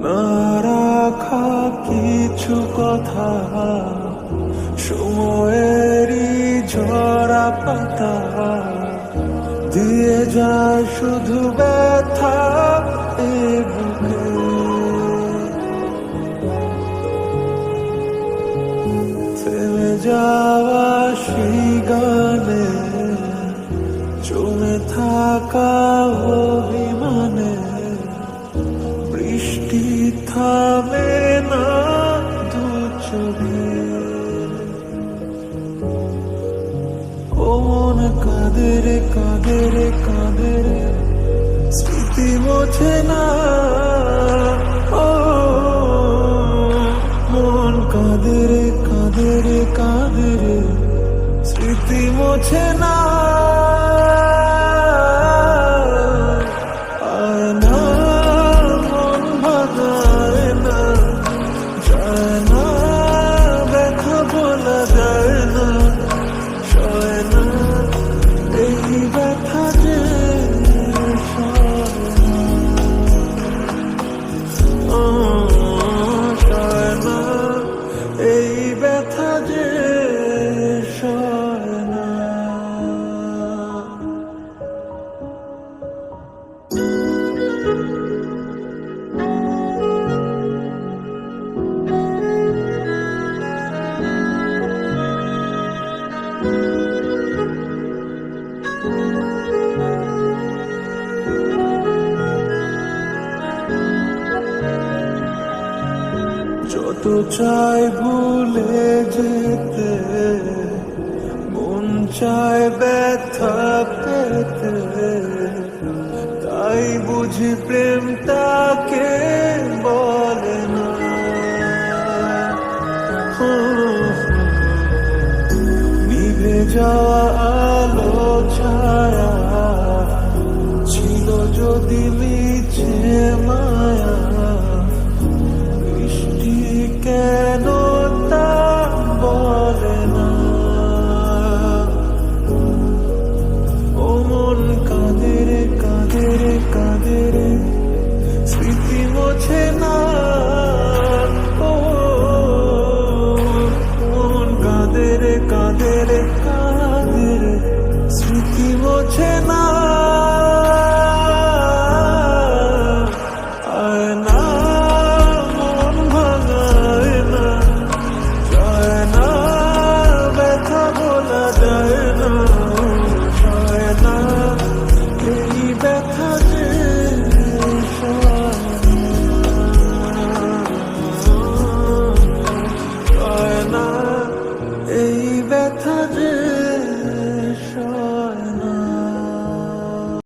না রাখা কিছু কথা, সময়েরই ঝরা পাতা দিয়ে যায় শুধু ব্যথা এ বুকে। থেমে যাওয়া সেই গানে জমে থাকা অভিমানে বৃষ্টি থামে না দু চোখে। ও মন কাঁদে রে কাঁদে রে কাঁদে রে, স্মৃতি মোছে না। ও মন কাঁদে রে কাঁদে রে কাঁদে রে, স্মৃতি মোছে না। আয় না মন ভাঙায় না, যায় না ব্যথা বলা যায় না, সয় না এই ব্যথা যে সয় না। সয় না এই ব্যথা যে সয় না। যত চাই ভুলে যেতে, মন চায় ব্যথা পেতে, তাই বুঝি প্রেমটাকে বলে না। নিভে যাওয়া আলো ছায়া ছিল যদি